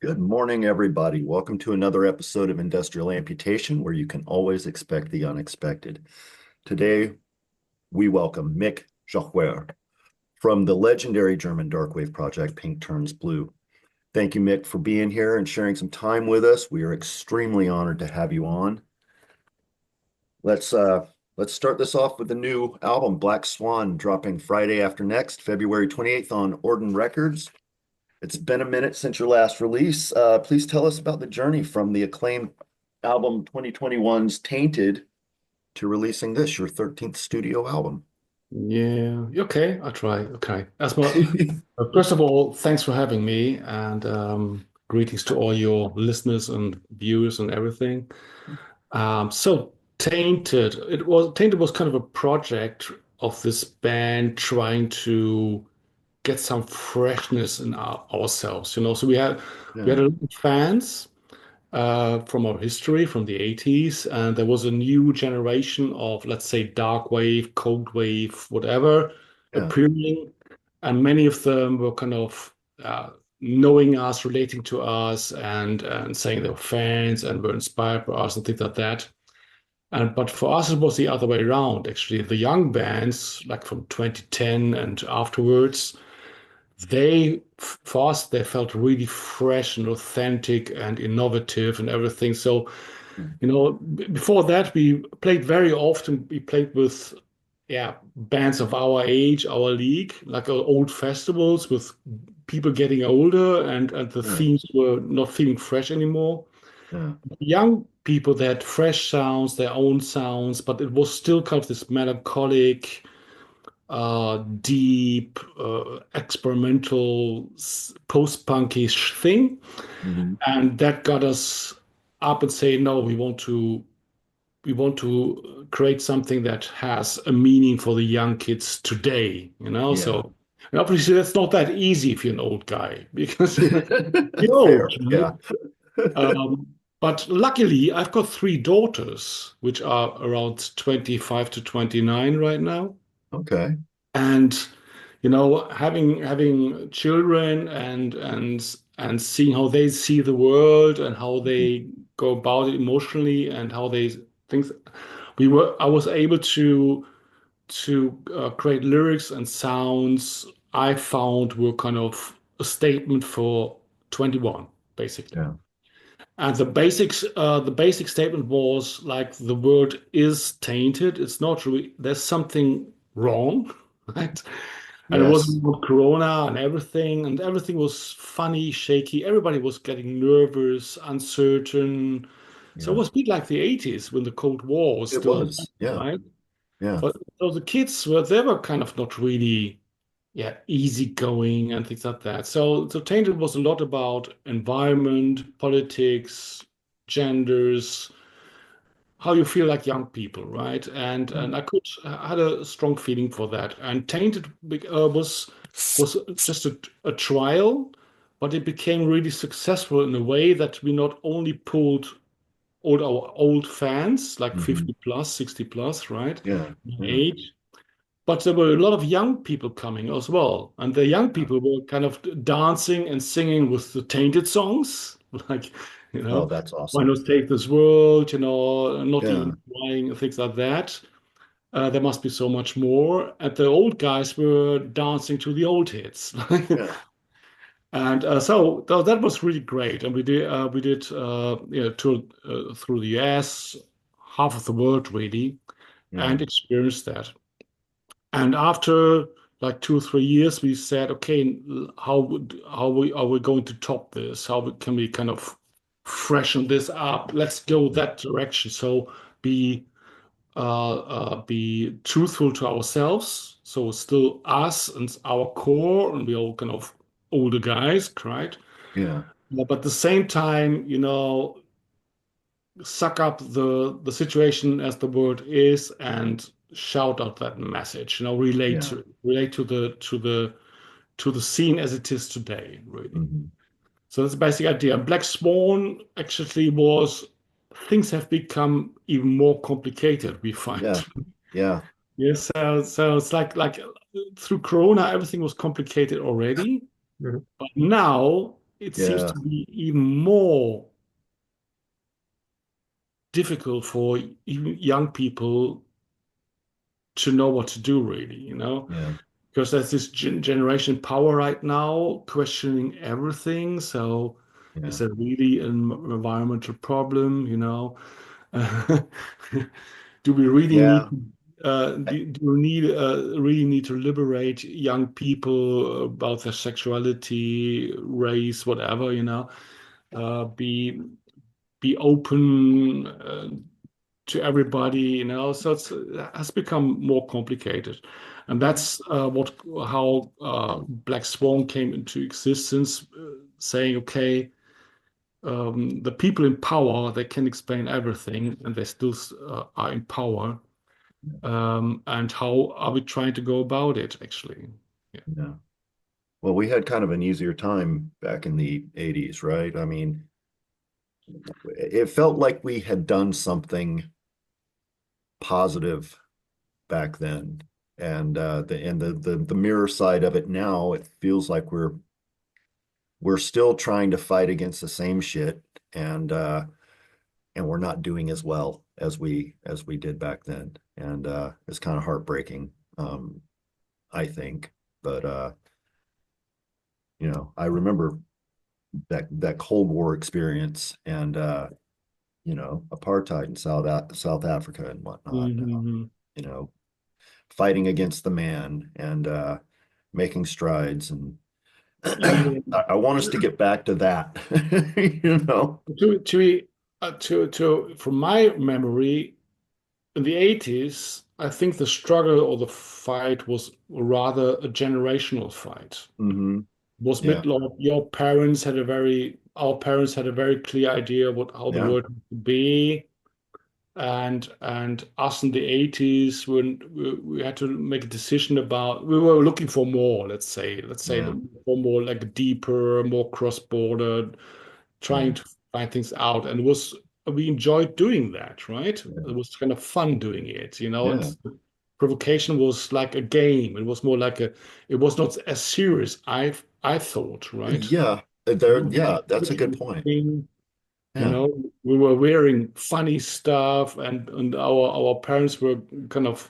Good morning, everybody. Welcome to another episode of Industrial Amputation, where you can always expect the unexpected. Today, we welcome Mick Jogwer from the legendary German darkwave project Pink Turns Blue. Thank you, Mick, for being here and sharing some time with us. We are extremely honored to have you on. Let's uh, let's start this off with the new album, Black Swan, dropping Friday after next, February 28th on Orden Records. It's been a minute since your last release. Please tell us about the journey from the acclaimed album 2021's Tainted to releasing this, your 13th studio album. Yeah, okay, I'll try. Okay. First of all, thanks for having me and greetings to all your listeners and viewers and everything. So Tainted was kind of a project of this band trying to get some freshness in ourselves, So we Yeah, had a lot of fans from our history from the 80s, and there was a new generation of, let's say, dark wave, cold wave, whatever, yeah, appearing, and many of them were kind of knowing us, relating to us, and saying they were fans and were inspired by us and things like that. And but for us, it was the other way around. Actually, the young bands, like from 2010 and afterwards, for us, they felt really fresh and authentic and innovative and everything. So, before that, we played very often. We played with, yeah, bands of our age, our league, like old festivals with people getting older, and the yeah, themes were not feeling fresh anymore. yeah, Young people, they had fresh sounds, their own sounds, but it was still kind of this melancholic, deep, experimental, post-punkish thing, mhm, and that got us up and say, no, we want to create something that has a meaning for the young kids today, yeah. So and obviously that's not that easy if you're an old guy because you're old, Fair, right? yeah. Um, but luckily, I've got three daughters, which are around 25 to 29 right now. Okay, And having children and seeing how they see the world and how they go about it emotionally and how they think I was able to create lyrics and sounds I found were kind of a statement for 21, basically. yeah, And the basic statement was like the world is tainted. It's not really, there's something wrong, right? And it yes, wasn't about Corona and everything was funny, shaky. Everybody was getting nervous, uncertain. So it yeah. was a bit like the 80s when the Cold War was It still was, happening, yeah, right? yeah, But so the kids they were kind of not really, yeah, easygoing and things like that. So Tainted was a lot about environment, politics, genders, how you feel like young people, right? And I had a strong feeling for that. And Tainted was just a trial, but it became really successful in a way that we not only pulled all our old fans, like hmm, 50 plus, 60 plus, right? yeah, yeah, Age, but there were a lot of young people coming as well. And the young yeah. people were kind of dancing and singing with the Tainted songs, like, Oh, that's why awesome. not take this world, not Yeah, even crying and things like that. There must be so much more. And the old guys were dancing to the old hits. yeah, And that was really great. And we did tour through the US, half of the world really, yeah, and experienced that. And after like 2 or 3 years, we said, okay, how are we going to top this? Can we kind of freshen this up? Let's go yeah, that direction. So be be truthful to ourselves. So still us and our core, and we all kind of older guys, right? yeah, But at the same time, suck up the situation as the word is and shout out that message, yeah. relate to the scene as it is today, really. Hmm. So that's the basic idea. Black Swan actually was things have become even more complicated, we find. Yeah, yeah, Yes, so it's like through Corona, everything was complicated already. mhm, But now, it seems Yeah. to be even more difficult for even young people to know what to do, really, Yeah. because there's this generation power right now questioning everything. So, is Yeah. there really an environmental problem? Do we really need Yeah. do we need really need to liberate young people about their sexuality, race, whatever, be open to everybody, so it has become more complicated. And that's what how Black Swan came into existence, saying, okay, the people in power, they can explain everything, and they still are in power. And how are we trying to go about it, actually? Yeah. Yeah. Well, we had kind of an easier time back in the 80s, right? I mean, it felt like we had done something positive back then. And the mirror side of it now, it feels like we're still trying to fight against the same shit, and we're not doing as well as we did back then. And it's kind of heartbreaking, I think. But I remember that Cold War experience, and apartheid in South Africa and whatnot. Mhm. You know, fighting against the man, and making strides. And Yeah. I want us to get back to that. you know. From my memory, in the 80s, I think the struggle or the fight was rather a generational fight. Hmm. Was Yeah. middle our parents had a very clear idea what how the Yeah. world would be, and us in the 80s, when we had to make a decision about, we were looking for more, let's say Yeah. for more, like deeper, more cross-border, Yeah. trying to find things out. And we enjoyed doing that, right? Yeah. It was kind of fun doing it, Yeah. it's provocation was like a game. It was more like it was not as serious, I thought, right? Yeah. Yeah, that's a good point. You Yeah. know, we were wearing funny stuff, and our parents were kind of,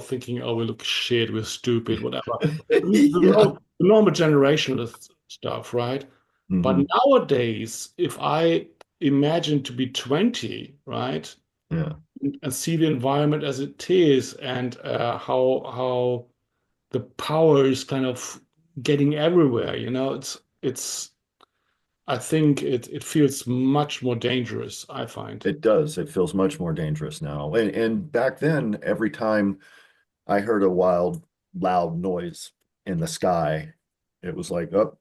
thinking, oh, we look shit, we're stupid, whatever. Yeah. The normal generational stuff, right? But Hmm. nowadays, if I imagine to be 20, right, Yeah. and see the environment as it is, and how the power is kind of getting everywhere, it's I think it feels much more dangerous, I find. It does. It feels much more dangerous now. And back then, every time I heard a wild, loud noise in the sky, it was like, oh,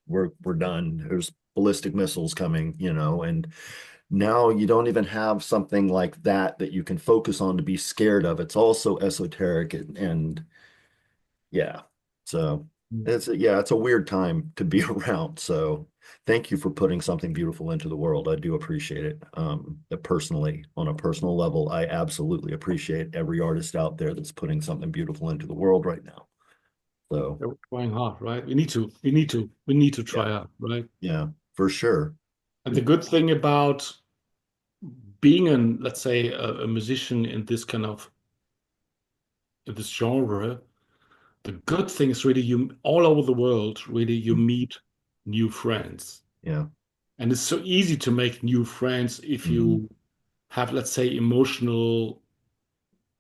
we're done. There's ballistic missiles coming, and now you don't even have something like that you can focus on to be scared of. It's also esoteric, and yeah. So it's a weird time to be around. So thank you for putting something beautiful into the world. I do appreciate it. Personally, on a personal level, I absolutely appreciate every artist out there that's putting something beautiful into the world right now. So We're trying hard, right? We need to yeah, try out, right? yeah, for sure. And the good thing about being let's say, a musician in this genre, the good thing is really you all over the world, really you meet new friends. Yeah. And it's so easy to make new friends if Hmm. you have, let's say, emotional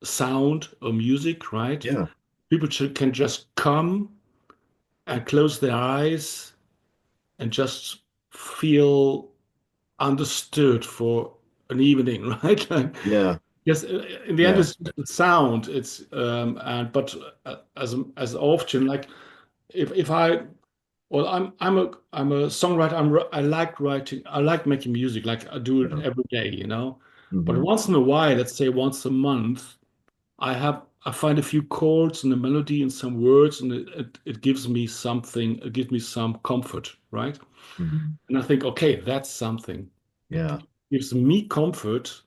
sound or music, right? Yeah. People can just come and close their eyes and just feel understood for an evening, right? Like, Yeah. yes, in the end, Yeah. it's just the sound. It's and but as often, like, if I well, I'm a songwriter. I like writing. I like making music. Like, I do it Yeah. every day, But Hmm. once in a while, let's say once a month, I find a few chords and a melody and some words, and it gives me something. It gives me some comfort, right? Hmm. And I think, okay, that's something. Yeah. Gives me comfort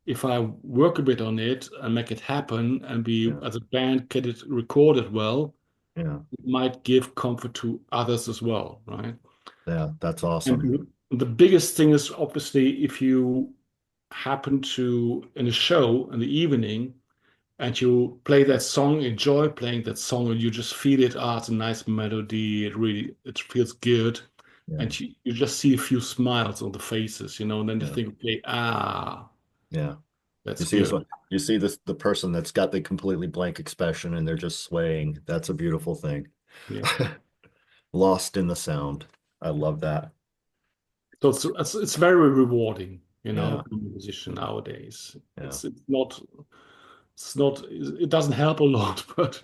if I work a bit on it and make it happen, and we Yeah. as a band get it recorded well, Yeah. it might give comfort to others as well, right? Yeah, that's awesome. And the biggest thing is obviously if you happen to in a show in the evening and you play that song, enjoy playing that song, and you just feel it. Ah, it's a nice melody. It feels good, Yeah, and you just see a few smiles on the faces, and then you yeah, think, okay, yeah. that's You see this good. one, you see this the person that's got the completely blank expression and they're just swaying. That's a beautiful thing. Yeah. Lost in the sound. I love that. So it's very rewarding, Yeah, being a musician nowadays. yeah. It doesn't help a lot, but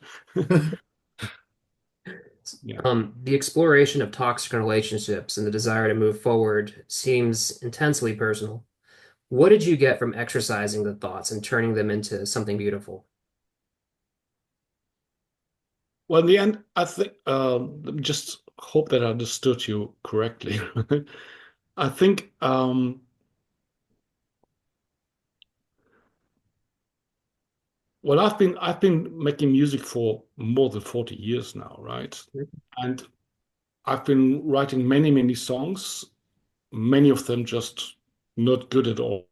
yeah. The exploration of toxic relationships and the desire to move forward seems intensely personal. What did you get from exercising the thoughts and turning them into something beautiful? Well, in the end, I think just hope that I understood you correctly. I think well, I've been making music for more than 40 years now, right? And I've been writing many, many songs, many of them just not good at all.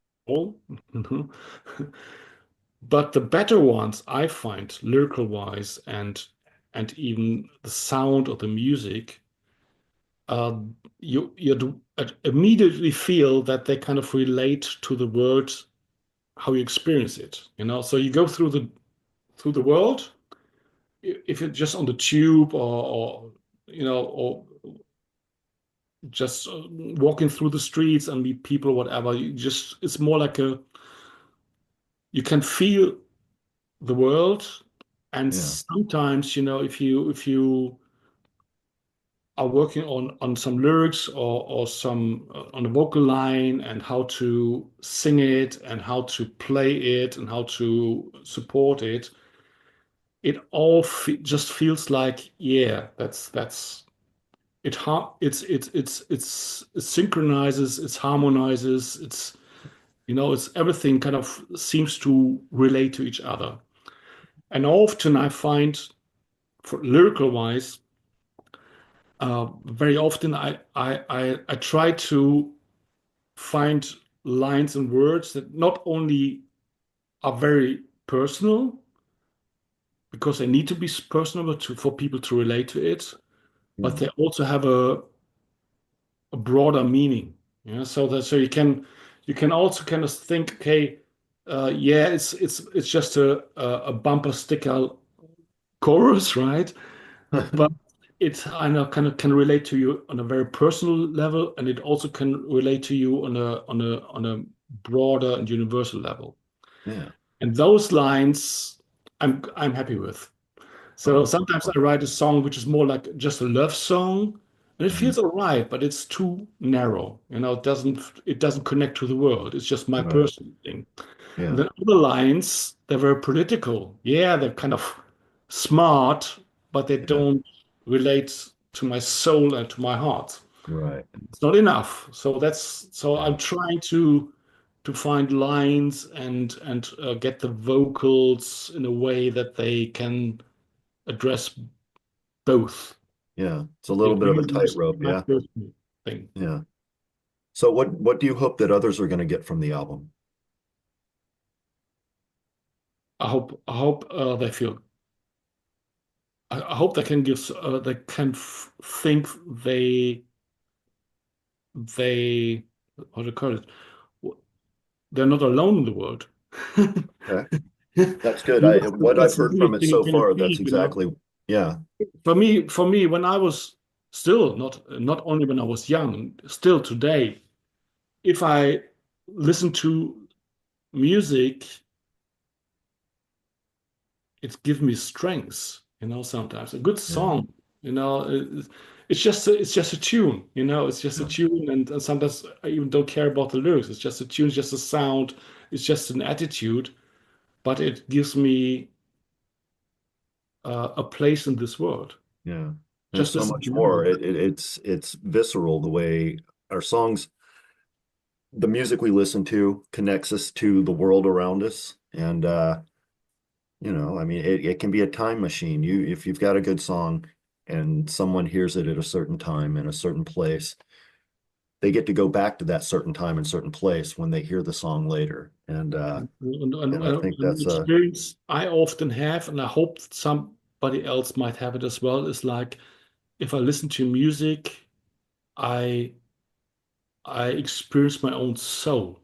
But the better ones I find, lyrical wise, and even the sound of the music, you immediately feel that they kind of relate to the world, how you experience it. So you go through the world, if you're just on the tube or just walking through the streets and meet people or whatever, it's more like you can feel the world. And Yeah, sometimes, if you are working on some lyrics or some on a vocal line and how to sing it and how to play it and how to support it, it all just feels like, yeah, that's it. It synchronizes, it harmonizes, it's everything kind of seems to relate to each other. And often I find, for lyrical wise, very often I try to find lines and words that not only are very personal because they need to be personal for people to relate to it, but yeah, they also have a broader meaning. So you can also kind of think, okay, yeah, it's just a bumper sticker chorus, right? But it I know kind of can relate to you on a very personal level, and it also can relate to you on a broader and universal level. yeah. And those lines I'm happy with. So Oh, sometimes I write a song which is more like just a love song, and it mhm. feels all right, but it's too narrow. It doesn't connect to the world. It's just my Right. personal thing. And Yeah, then other lines, they're very political. Yeah, they're kind of smart, but they yeah, don't relate to my soul and to my heart. right. It's not enough. So Yeah, I'm trying to find lines and get the vocals in a way that they can address both. yeah. It's a The little bit of a reasons, tightrope. my Yeah, personal thing. yeah. So what do you hope that others are going to get from the album? I hope they feel. I hope they can they can think they what do you call it? They're not alone in the world. Okay, that's good. That's What I've that's the heard from biggest it thing you so can far, achieve, that's exactly, yeah, For me, when I was still not only when I was young, still today, if I listen to music, it gives me strength. Sometimes a good yeah, song, it's just a tune. It's just a yeah, tune, and sometimes I even don't care about the lyrics. It's just a tune, it's just a sound, it's just an attitude, but it gives me a place in this world. yeah. There's Just so listen much to more. music. It's visceral the way our songs, the music we listen to connects us to the world around us. And I mean, it can be a time machine. If you've got a good song, and someone hears it at a certain time in a certain place, they get to go back to that certain time and certain place when they hear the song later. And I think An that's a experience I often have, and I hope somebody else might have it as well, is like if I listen to music, I I experience my own soul.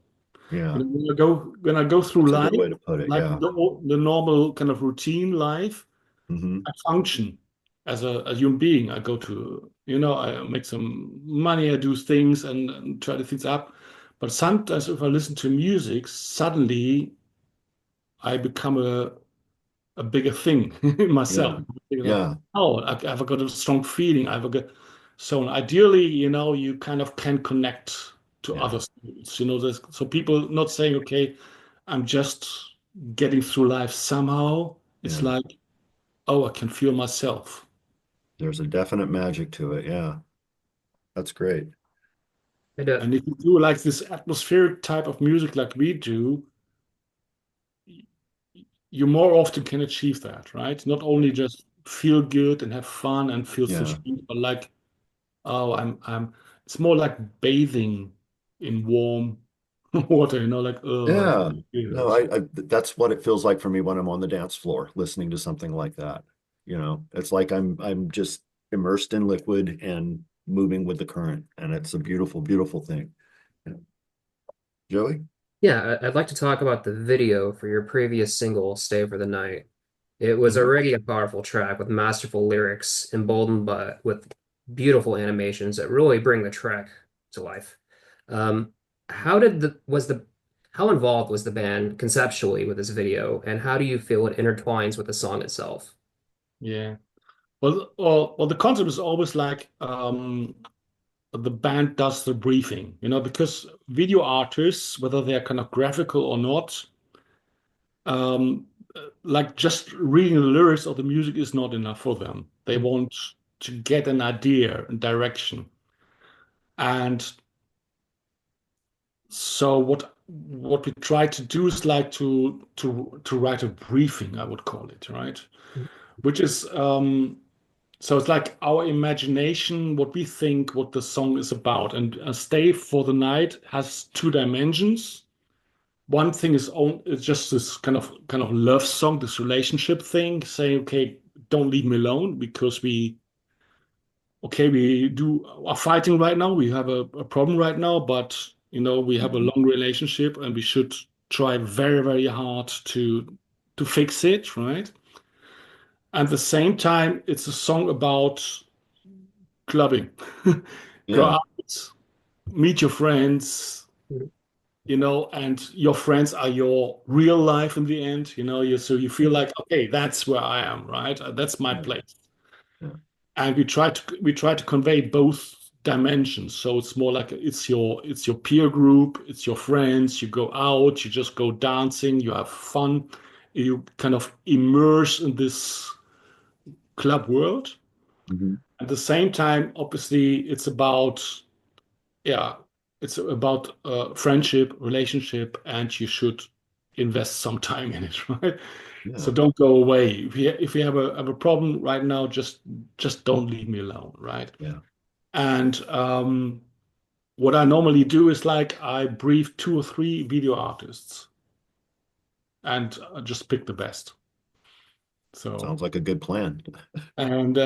yeah, When I go through that's a life, good way to put it. like Yeah. the normal kind of routine life, Hmm. I function as a human being. I go to, I make some money, I do things and try to things up. But sometimes if I listen to music, suddenly I become a bigger thing in myself. Yeah. You know, Yeah. oh, I've got a strong feeling. I've got so ideally, you kind of can connect to Yeah. others. So people not saying, okay, I'm just getting through life somehow. It's Yeah. like, oh, I can feel myself. There's a definite magic to it. Yeah. That's great. And And if you do like this atmospheric type of music like we do, you more often can achieve that, right? Not only just feel good and have fun and feel Yeah. fulfilled, but like, oh, it's more like bathing in warm water, like, oh, I Yeah. feel No, good. that's what it feels like for me when I'm on the dance floor listening to something like that. It's like I'm just immersed in liquid and moving with the current, and it's a beautiful, beautiful thing. Yeah. Joey? yeah, I'd like to talk about the video for your previous single, Stay for the Night. It was Mhm. already a powerful track with masterful lyrics, emboldened by with beautiful animations that really bring the track to life. Um, how did the was the how involved was the band conceptually with this video, and how do you feel it intertwines with the song itself? Yeah. Well, the concept is always like the band does the briefing, because video artists, whether they're kind of graphical or not, um, like just reading the lyrics of the music is not enough for them. They want to get an idea and direction. And so what we try to do is like to write a briefing, I would call it, right? Which is so it's like our imagination, what we think, what the song is about. And Stay for the Night has two dimensions. One thing is just this kind of love song, this relationship thing, saying, okay, don't leave me alone because we do are fighting right now. We have a problem right now, but we have a Mhm. long relationship and we should try very, very hard to fix it, right? At the same time, it's a song about clubbing. Go Yeah. out, meet your friends, and your friends are your real life in the end, so you feel like, okay, that's where I am, right? That's my Yeah. place. Yeah. And we try to convey both dimensions. So it's more like it's your peer group, it's your friends. You go out, you just go dancing, you have fun, you kind of immerse in this club world. Hmm. At the same time, obviously, yeah, it's about friendship, relationship, and you should invest some time in it, right? So Yeah. don't go away. If you have a problem right now, just don't leave me alone, right? Yeah. And what I normally do is like I brief two or three video artists and just pick the best. So Sounds like a good plan. and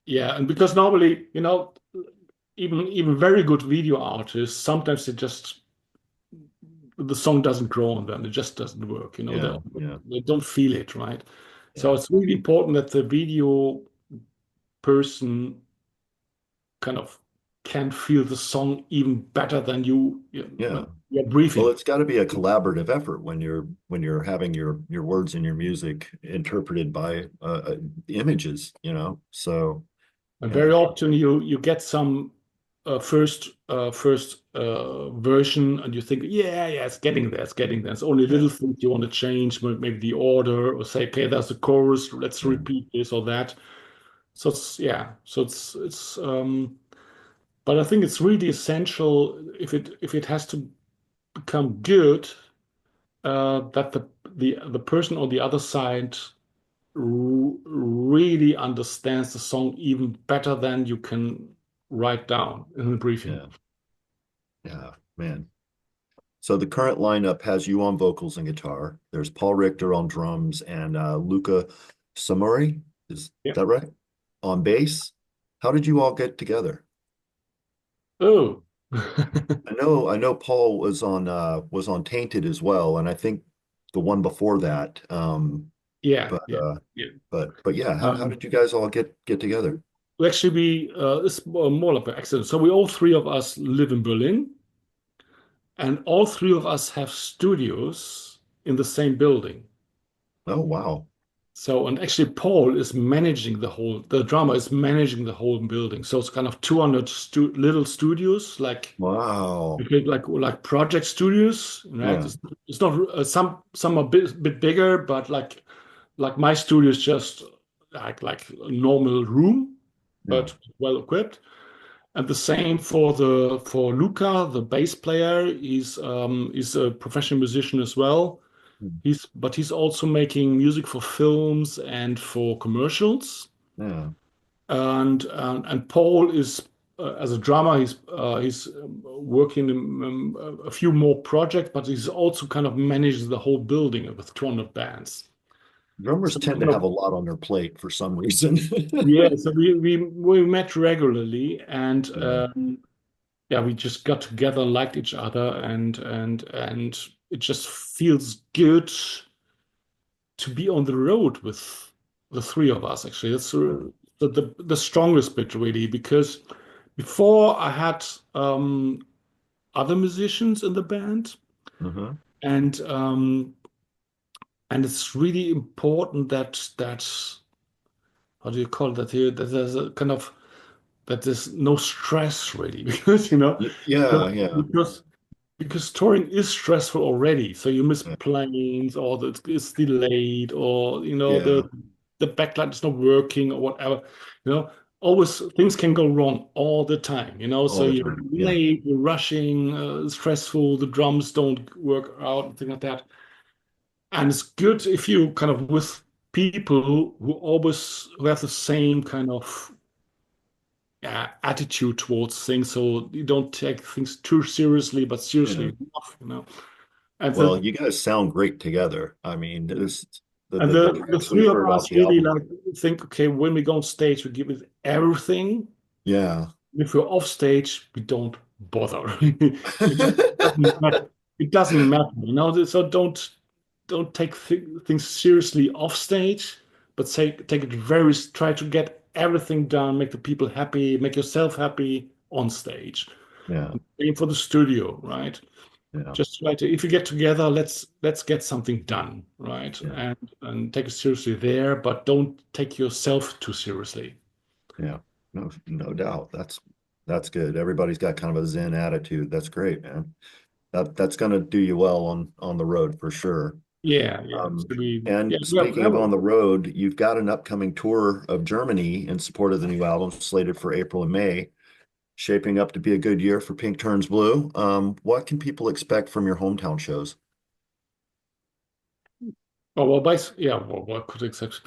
yeah, and because normally, even very good video artists, sometimes the song doesn't grow on them. It just doesn't work. Yeah. Yeah. They don't feel it, right? So Yeah. it's really important that the video person kind of can feel the song even better than Yeah. when you're Well, briefing. it's got to be a collaborative effort when you're having your words and your music interpreted by images. So And yeah, very often you get some first version, and you think, yeah, yeah, it's getting there, it's getting there. It's only yeah, little things you want to change, maybe the order, or say, okay, there's a chorus, let's yeah. repeat this or that. So but I think it's really essential if it has to become good, that the person on the other side really understands the song even better than you can write down in the briefing. Yeah. Yeah, man. So the current lineup has you on vocals and guitar. There's Paul Richter on drums and Luca Samori. Is Yeah. that right? On bass. How did you all get together? Oh. I know Paul was on Tainted as well, and I think the one before that. Yeah, But yeah, yeah. but yeah, how Um, did you guys all get together? Actually, it's more like an accident. So we all three of us live in Berlin, and all three of us have studios in the same building. Oh wow. So, and actually, Paul is managing the drummer is managing the whole building. So it's kind of 200 little studios, Wow. like project studios, right? Yeah. It's not some are bit bigger, but like my studio is just like a normal room, Yeah. but well equipped. And the same for Luca, the bass player. He's a professional musician as well. He's also making music for films and for commercials. Yeah. And Paul is as a drummer, he's working in a few more projects, but he's also kind of manages the whole building with 200 bands. Drummers So tend to have a lot on their plate for some reason. yeah, so we met regularly, and Yeah. yeah, we just got together, liked each other, and it just feels good to be on the road with the three of us. Actually, that's the strongest bit really, because before I had other musicians in the band, Uh-huh. and um, and it's really important that how do you call that here? That there's a kind of that there's no stress really, because Yeah, yeah, because touring is stressful already. So you miss yeah, planes, or it's delayed, or yeah, the backlight is not working, or whatever. You know, always things can go wrong all the time. So all the you're time. Yeah, late, you're rushing, stressful. The drums don't work out, and things like that. And it's good if you kind of with people who have the same kind of attitude towards things, so you don't take things too seriously, but yeah. seriously enough. And Well, the you guys sound great together. I mean, this and the the tracks three we've of heard off us the really album. like think, okay, when we go on stage, we give it everything. Yeah. If we're off stage, we don't bother. Doesn't matter. It doesn't matter. So don't take things seriously off stage, but take it try to get everything done, make the people happy, make yourself happy on stage. Yeah, Same for the studio, right? yeah, Just try to, if you get together, let's get something done, right? yeah, And take it seriously there, but don't take yourself too seriously. yeah. No doubt. That's good. Everybody's got kind of a Zen attitude. That's great, man. That's gonna do you well on the road for sure. Yeah, yeah. Um, So yeah, and speaking of on the road, you've got an upcoming tour of Germany in support of the new album slated for April and May, shaping up to be a good year for Pink Turns Blue. What can people expect from your hometown shows? yeah, well, what could expect?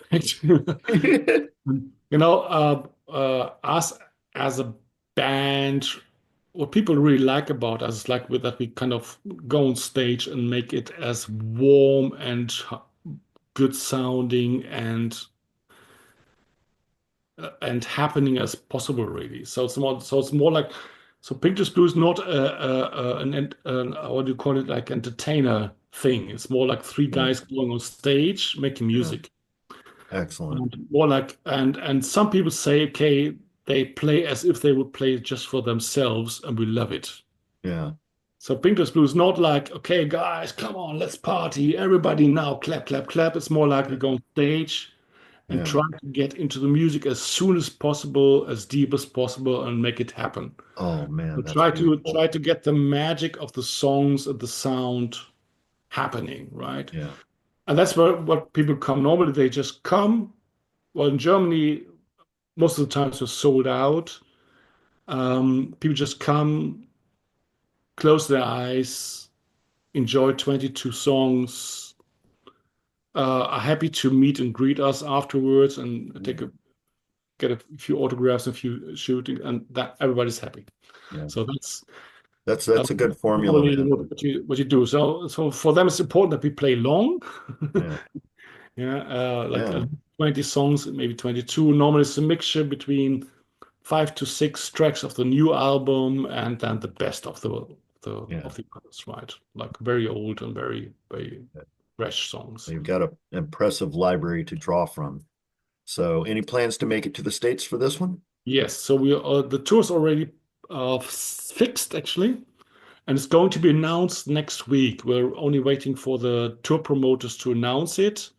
Us as a band, what people really like about us is like that we kind of go on stage and make it as warm and good sounding and happening as possible, really. So it's more like Pictures Blue is not what do you call it, like entertainer thing. It's more like three Yeah, guys going on stage making yeah, music. excellent. And more like and some people say, okay, they play as if they would play just for themselves, and we love it. Yeah, So Pictures Blue is not like, okay, guys, come on, let's party, everybody now, clap, clap, clap. It's more like we go on stage and yeah. try to get into the music as soon as possible, as deep as possible, and make it happen. Oh man, But that's try beautiful. to get the magic of the songs and the sound happening, right? Yeah, And that's what people come. Normally, they just come. Well, in Germany, most of the times we're sold out. People just come, close their eyes, enjoy 22 songs, are happy to meet and greet us afterwards and get a few autographs, a few shooting, and that everybody's happy. Yeah. So that's That's a good formula, normally man. what you do. So for them, it's important that we play long. Yeah. Yeah, like Yeah. 20 songs, maybe 22. Normally, it's a mixture between 5 to 6 tracks of the new album and then the best of Yeah. the others, right? Like very old and very fresh songs. You've got an impressive library to draw from. So, any plans to make it to the States for this one? Yes, so we the tour's already fixed actually, and it's going to be announced next week. We're only waiting for the tour promoters to announce it.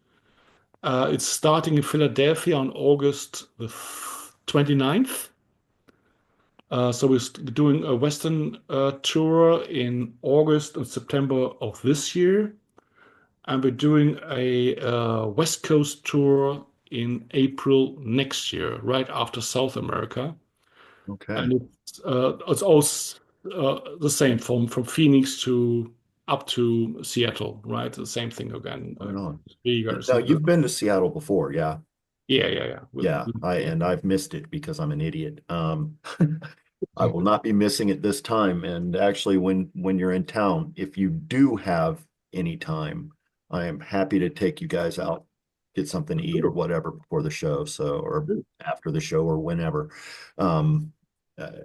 It's starting in Philadelphia on August the 29th. So we're doing a Western tour in August and September of this year, and we're doing a West Coast tour in April next year, right after South America. Okay. And it's also the same from Phoenix to up to Seattle, right? The same thing again. Right on. Speakers Now, and you've been to Seattle before, yeah. yeah. Yeah, I've missed it because I'm an idiot. I will not be missing it this time. And actually, when you're in town, if you do have any time, I am happy to take you guys out, get something to eat or whatever before the show, so or after the show or whenever. Um,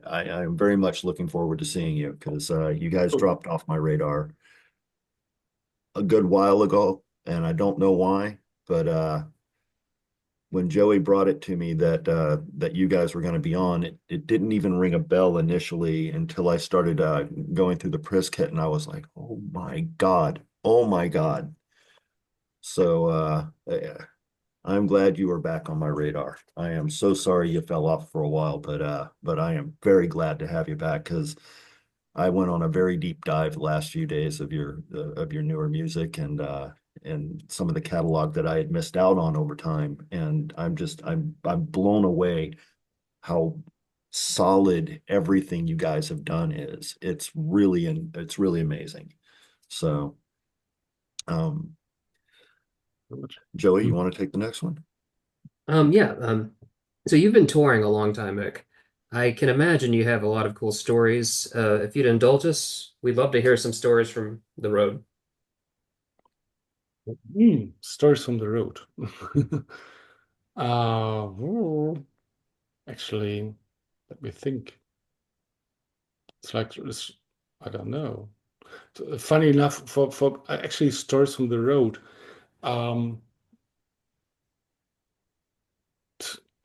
I'm very much looking forward to seeing you because you guys dropped off my radar a good while ago, and I don't know why, but when Joey brought it to me that you guys were going to be on, it didn't even ring a bell initially until I started going through the press kit, and I was like, oh my God, oh my God. So yeah, I'm glad you are back on my radar. I am so sorry you fell off for a while, but I am very glad to have you back because I went on a very deep dive the last few days of your newer music and some of the catalog that I had missed out on over time. And I'm blown away how solid everything you guys have done is. It's really amazing. So, um, Joey, you want to take the next one? Yeah. So you've been touring a long time, Mick. I can imagine you have a lot of cool stories. If you'd indulge us, we'd love to hear some stories from the road. Stories from the road. Oh, actually, let me think. It's like I don't know. Funny enough, for actually stories from the road. Um,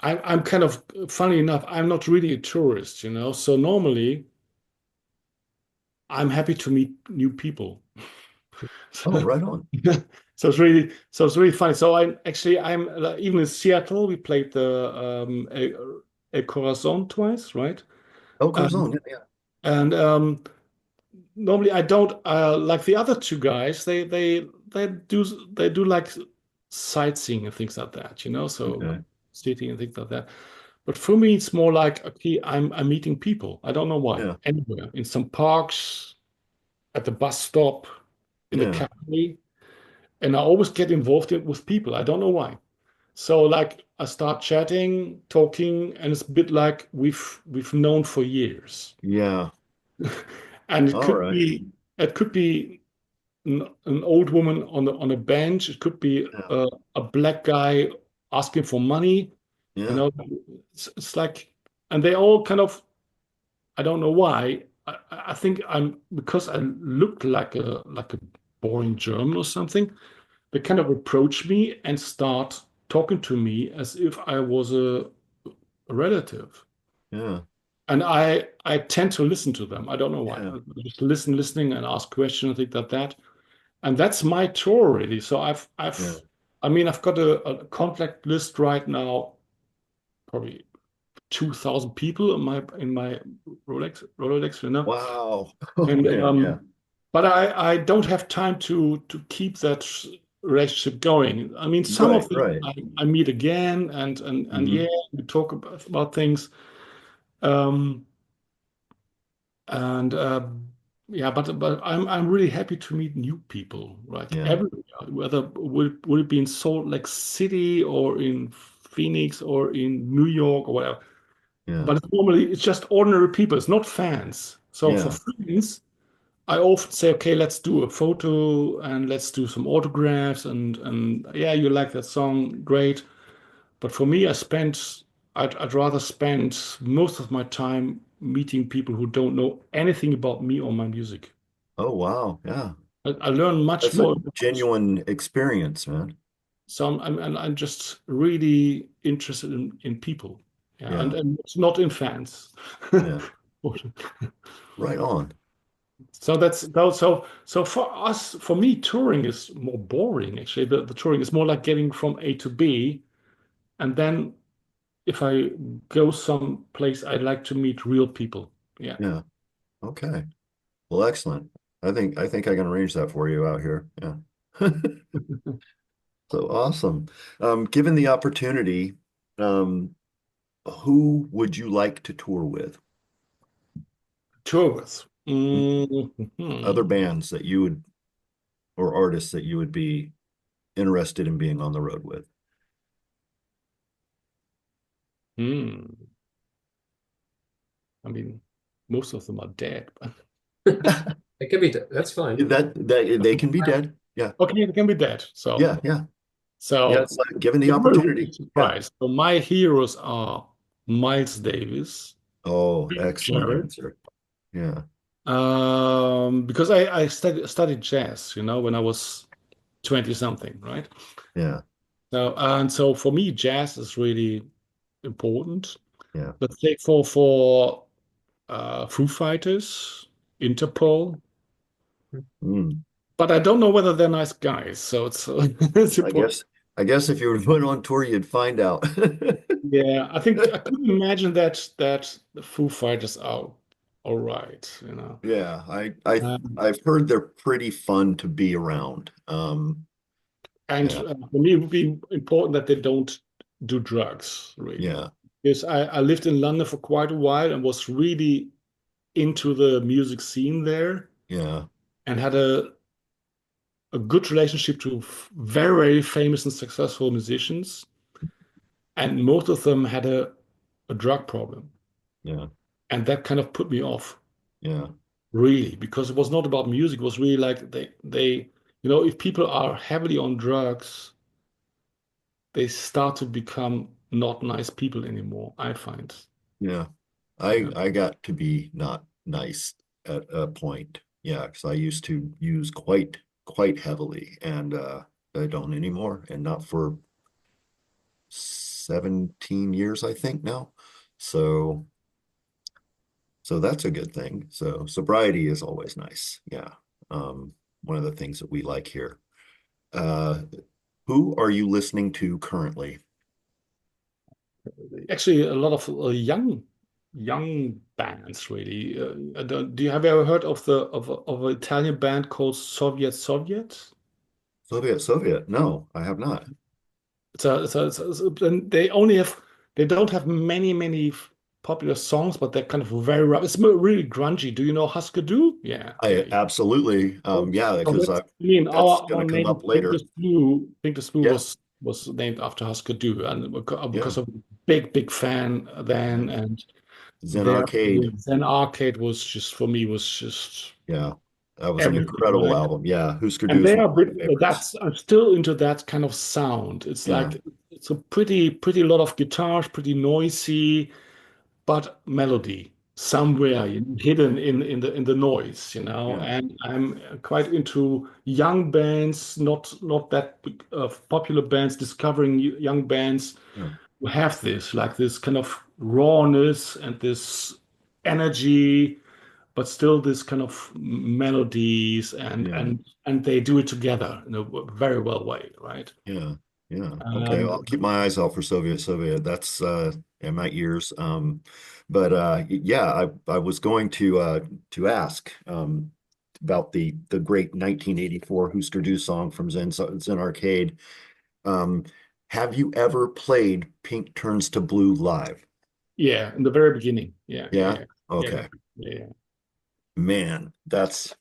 I'm kind of funny enough. I'm not really a tourist, you know. So normally, I'm happy to meet new people. Oh, right on. So it's really funny. So I'm even in Seattle. We played the El Corazon twice, right? El Um, Corazon, yeah, yeah. and normally I don't like the other two guys. They do like sightseeing and things like that, you know. So Okay. city and things like that. But for me, it's more like okay, I'm meeting people. I don't know why. Yeah, Anywhere in some parks, at the bus stop, in the yeah, cafe, and I always get involved with people. I don't know why. So like I start chatting, talking, and it's a bit like we've known for years. yeah. And All right. it could be an old woman on a bench. It could be Yeah, a black guy asking for money. You yeah, know, it's like, and they all kind of, I don't know why. I think I'm because I look like a boring German or something. They kind of approach me and start talking to me as if I was a relative. yeah, And I tend to listen to them. I don't know why. yeah, I just listening and ask questions, things like that. And that's my tour really. So yeah. I mean, I've got a contact list right now, probably 2,000 people in my Rolodex, you know. Wow. Oh And man, yeah. but I don't have time to keep that relationship going. I mean, some Right, of them right. I meet again and yeah, Hmm. we talk about things. Um, and yeah, but I'm really happy to meet new people, like Yeah, everywhere, whether would it be in Salt Lake City or in Phoenix or in New York or whatever. yeah, But it's just ordinary people. It's not fans. So for yeah. friends, I often say, okay, let's do a photo and let's do some autographs and yeah, you like that song, great. But for me, I'd rather spend most of my time meeting people who don't know anything about me or my music. Oh, wow. Yeah. I learn much That's a more about, genuine experience, man. so I'm just really interested in people. Yeah, Yeah, and it's not in fans. yeah. Right on. So so for us, for me, touring is more boring actually. The touring is more like getting from A to B, and then if I go someplace, I'd like to meet real people. Yeah. Yeah. Okay. Well, excellent. I think I can arrange that for you out here. Yeah. So awesome. Given the opportunity, um, who would you like to tour with? Tour with. Other Mhm. bands that you would or artists that you would be interested in being on the road with? Hmm. I mean, most of them are dead. It could be, that's fine. That they can be dead. Yeah. Okay, it can be dead. So Yeah, yeah. Yeah, so it's like given the you will be opportunity. Yeah. surprised. So my heroes are Miles Davis, Oh, excellent Jarrett. answer. Yeah. Because I studied jazz, when I was 20 something, right? Yeah. So for me, jazz is really important. Yeah. Let's say for Foo Fighters, Interpol, Mm. but I don't know whether they're nice guys. So it's it's I important. guess I guess if you were put on tour, you'd find out. Yeah, I think I could imagine that the Foo Fighters are all right. Yeah, Um, I've heard they're pretty fun to be around. and Yeah, for me, it would be important that they don't do drugs, really. yeah, Because I lived in London for quite a while and was really into the music scene there yeah, and had a good relationship to very, very famous and successful musicians. And most of them had a drug problem. yeah, And that kind of put me off, yeah, really, because it was not about music. It was really like if people are heavily on drugs, they start to become not nice people anymore, I find. yeah. Yeah. I got to be not nice at a point. Yeah, because I used to use quite heavily, and I don't anymore, and not for 17 years, I think now. So so that's a good thing. So sobriety is always nice. Yeah. Um, one of the things that we like here. Uh, who are you listening to currently? Actually, a lot of young bands, really. Do you have ever heard of an Italian band called Soviet? Soviet. No, I have not. And they don't have many popular songs, but they're kind of very rough. It's really grungy. Do you know Husker Du? Yeah, yeah, I yeah. absolutely, yeah, So because that's, I mean, that's our going to come name up later. Pinkest Blue Yeah, was named after Husker Du, and yeah, because of big fan then, yeah. and Zen their Arcade. Zen Arcade was just for me was just Yeah, that was an everything, incredible right? album. Yeah, Husker Du And is they one are of my favorites. that's I'm still into that kind of sound. It's Yeah, like it's a pretty lot of guitars, pretty noisy, but melody somewhere yeah, hidden in the noise, yeah, And I'm quite into young bands, not that big, popular bands, discovering young bands yeah, who have this like this kind of rawness and this energy, but still this kind of melodies yeah. and they do it together in a very well way, right? Yeah, yeah. Okay, Um, I'll keep my eyes out for Soviet. That's in my ears. But yeah, I was going to ask about the great 1984 Husker Du song from Zen Arcade. Um, have you ever played Pink Turns to Blue live? yeah, in the very beginning. Yeah, yeah, Yeah. yeah. Yeah, Okay. yeah. Man, yeah, that's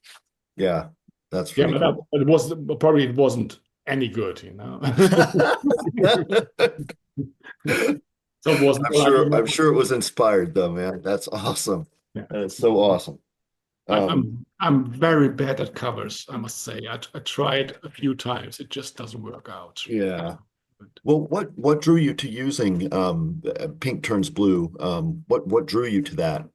Yeah, pretty but cool. it was probably it wasn't any good, you know. So it wasn't like, I'm sure it was inspired though, man. That's awesome. yeah. That is so awesome. I'm very bad at covers, I must say. I tried a few times. It just doesn't work out. Yeah. Well, what drew you to using Pink Turns Blue? What drew you to that?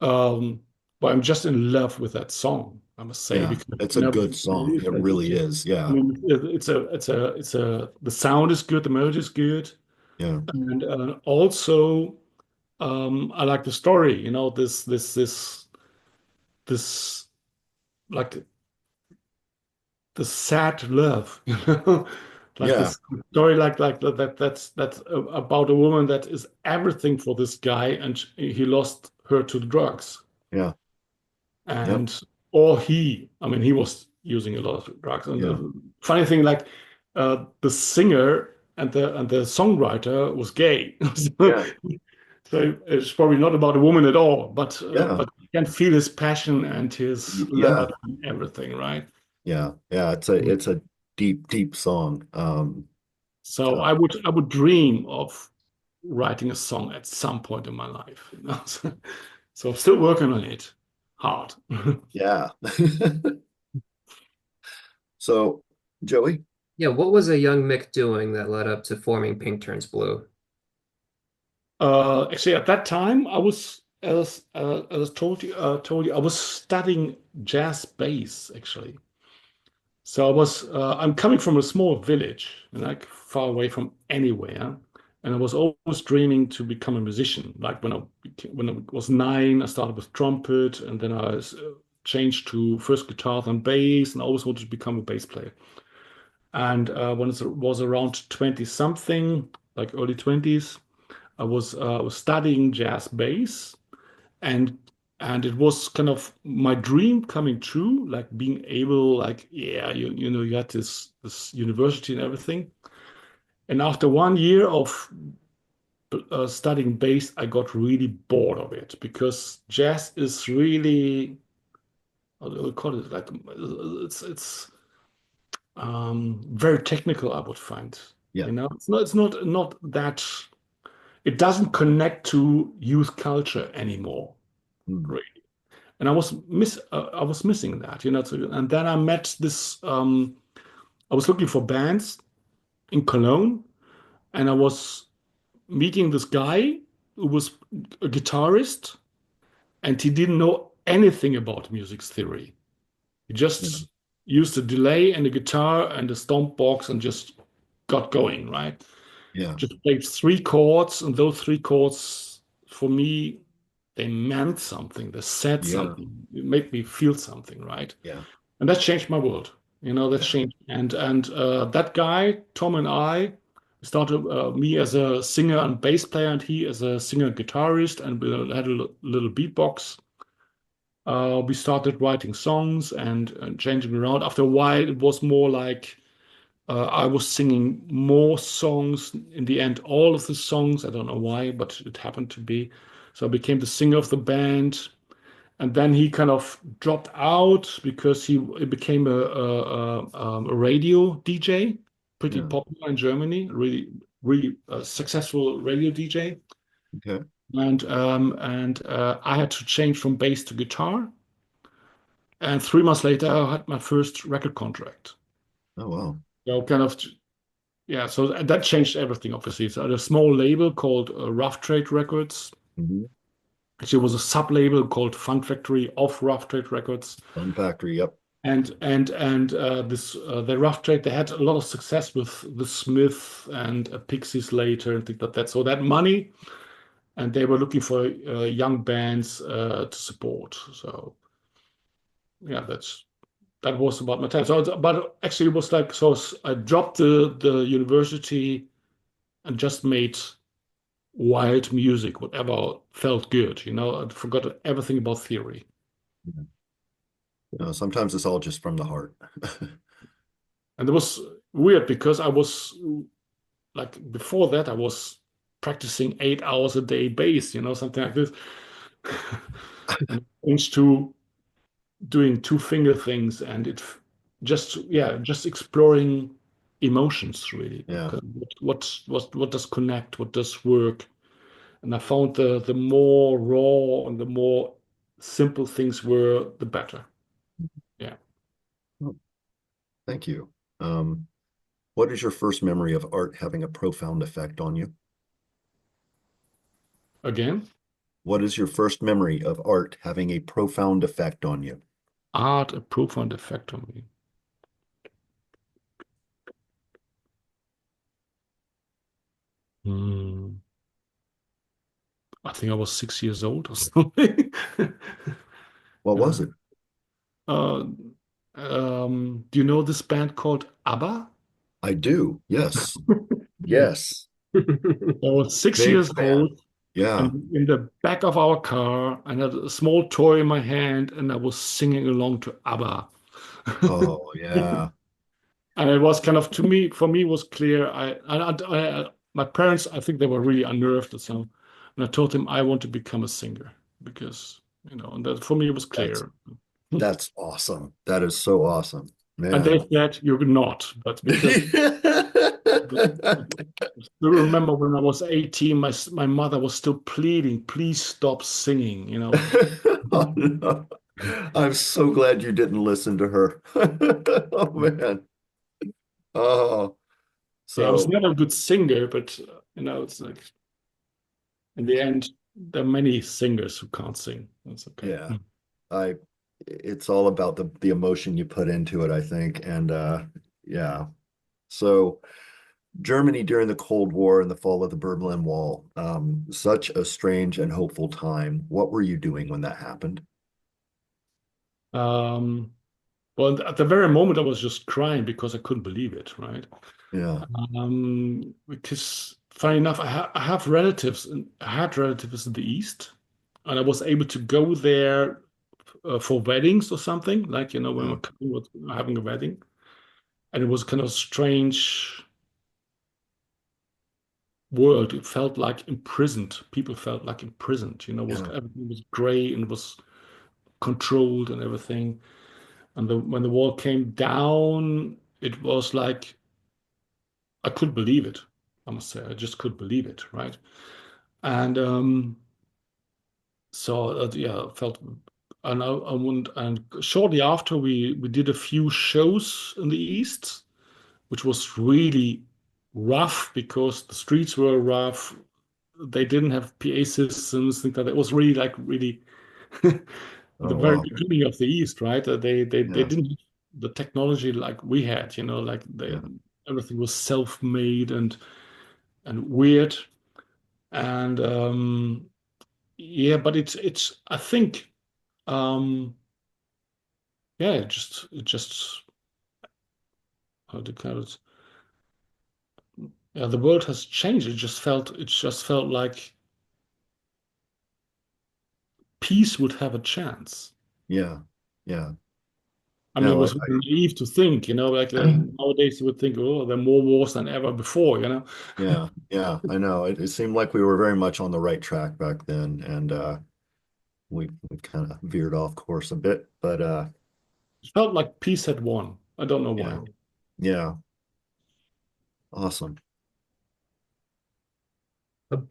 Um, but I'm just in love with that song, I must say, Yeah, because it's you a know, good song. It it's really just, is. I Yeah. mean, the sound is good, the melody is good, Yeah. and also I like the story. You know, this like the sad love, you know, like Yeah. this story, like that's about a woman that is everything for this guy, and he lost her to the drugs, Yeah. Yep. and or I mean, he was using a lot of drugs. And Yeah. the funny thing, like the singer and the songwriter was gay, so, Yeah. so it's probably not about a woman at all, Yeah. but you can feel his passion and his Yeah. love and everything, right? Yeah. Yeah. It's a deep, deep song. So Uh, I would dream of writing a song at some point in my life, you know? So I'm still working on it hard. yeah. So, Joey, Yeah, what was a young Mick doing that led up to forming Pink Turns Blue? Actually, at that time, I was, as told you, I was studying jazz bass actually. So I'm coming from a small village, and like far away from anywhere, and I was always dreaming to become a musician. Like when I was 9, I started with trumpet, and then I changed to first guitar, then bass, and I always wanted to become a bass player. And when it was around 20 something, like early 20s, I was studying jazz bass, and it was kind of my dream coming true, like being able, like, yeah, you know, you had this university and everything. And after 1 year of studying bass, I got really bored of it because jazz is really, how do I call it, like it's very technical, I would find. yeah. You know, it's not that, it doesn't connect to youth culture anymore, Mm. really. And I was missing that, you know. And then I met this. I was looking for bands in Cologne, and I was meeting this guy who was a guitarist, and he didn't know anything about music theory. He Yeah. just used a delay and a guitar and a stomp box and just got going, right? Yeah. Just played 3 chords, and those 3 chords for me, they meant something. They said Yeah. something. It made me feel something, right? Yeah. And that changed my world. You know, that Yeah. changed. And that guy, Tom, and I started, me as a singer and bass player, and he as a singer and guitarist, and we had a little beatbox. We started writing songs and changing around. After a while, it was more like I was singing more songs. In the end, all of the songs. I don't know why, but it happened to be. So I became the singer of the band. And then he kind of dropped out because he became a radio DJ, pretty Yeah. popular in Germany, really, really successful radio DJ. Okay. And I had to change from bass to guitar. And 3 months later, I had my first record contract. Oh, wow. So kind of, yeah. So that changed everything, obviously. So I had a small label called Rough Trade Records. Hmm. Actually, it was a sub label called Fun Factory of Rough Trade Records. Fun Factory. Yep. And this the Rough Trade, they had a lot of success with the Smith and Pixies later and things like that. So that money, and they were looking for young bands to support. So yeah, that was about my time. So, but actually, it was like, so I dropped the university and just made wild music, whatever felt good. You know, I forgot everything about theory. Yeah. Sometimes it's all just from the heart. And it was weird because I was, like, before that, I was practicing 8 hours a day bass, you know, something like this. and changed to doing two finger things, and just exploring emotions really. Yeah. Okay, what does connect, what does work, and I found the more raw and the more simple things were, the better. Yeah. Oh, thank you. Um, what is your first memory of art having a profound effect on you? Again, What is your first memory of art having a profound effect on you? art a profound effect on me. Hmm. I think I was 6 years old or something. What was Uh, it? uh, do you know this band called ABBA? I do. Yes. Yes. I was six Big years fan. old, Yeah. and in the back of our car, I had a small toy in my hand, and I was singing along to ABBA. Oh, yeah. And it was kind of, to me, for me, it was clear. My parents, I think they were really unnerved or something. And I told them I want to become a singer because, and that for me, it was That's clear. that's awesome. That is so awesome. And they Man. said, you're not. But because I still remember when I was 18, my mother was still pleading, please stop singing. Oh, no. I'm so glad you didn't listen to her. Oh man. Oh, Yeah, I was so never a good singer, but it's like in the end, there are many singers who can't sing. That's okay. yeah. I it's all about the emotion you put into it, I think. And yeah. So Germany during the Cold War and the fall of the Berlin Wall, such a strange and hopeful time. What were you doing when that happened? Um, well, at the very moment, I was just crying because I couldn't believe it, right? Yeah. Because funny enough, I have relatives, and I had relatives in the East, and I was able to go there for weddings or something, like, when my Yeah. cousin was having a wedding. And it was kind of strange world. It felt like imprisoned. People felt like imprisoned. Yeah. Everything was gray and was controlled and everything. And when the wall came down, it was like I couldn't believe it. I must say, I just couldn't believe it, right? And so yeah, I felt. And I wouldn't, and shortly after we did a few shows in the East, which was really rough because the streets were rough. They didn't have PA systems, things like that. It was really like really the Oh very wow. beginning of the East, right? They Yeah. didn't have the technology like we had, like Yeah. everything was self-made and weird. And yeah, but it's I think um yeah, it just how to call it. Yeah, the world has changed. It just felt like peace would have a chance. Yeah. Yeah. I mean, it No, was really naive to think, like nowadays you would think, oh, there are more wars than ever before. yeah, yeah, I know. It seemed like we were very much on the right track back then, and we kind of veered off course a bit, but It felt like peace had won. I don't know yeah, why. yeah, awesome.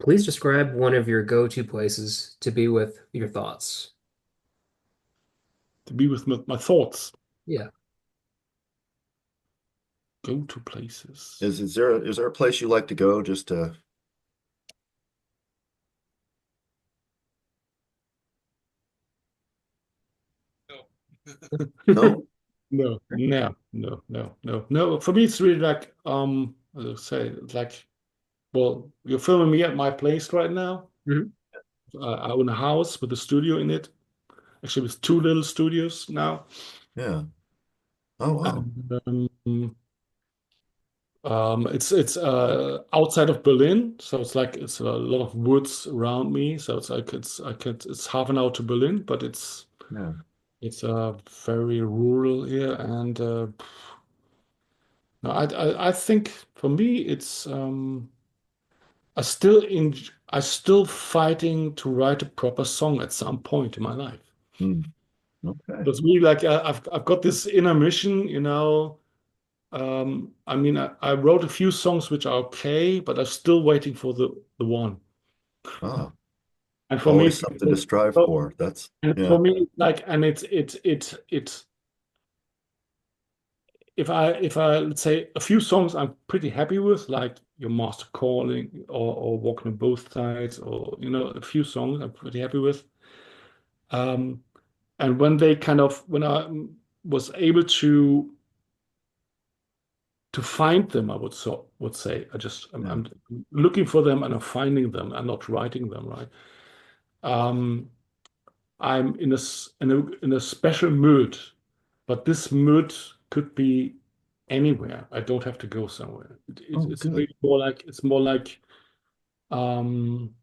Please describe one of your go-to places to be with your thoughts. To be with my thoughts, Yeah. go to places. Is there a place you like to go just to no? No, no, no, no, no, no. For me, it's really like, as I say, it's like, well, you're filming me at my place right now. Mhm. I own a house with a studio in it. Actually, with two little studios now. Yeah. Oh wow. And it's outside of Berlin, so it's a lot of woods around me. So it's half an hour to Berlin, but Yeah. it's very rural here, and no, I think for me it's I still I'm still fighting to write a proper song at some point in my life. Hmm. Okay. It's really like I've got this inner mission, you know. I mean, I wrote a few songs which are okay, but I'm still waiting for the one. Ah, And for me, always something to strive so- for. That's and yeah, for me, like, and it's if I let's say a few songs I'm pretty happy with, like Your Master Calling or Walking on Both Sides, or a few songs I'm pretty happy with. Um, and when I was able to find them, I would say yeah. I'm looking for them and I'm finding them. I'm not writing them, right? Um, I'm in a special mood, but this mood could be anywhere. I don't have to go somewhere. Oh, It's good. really more like um,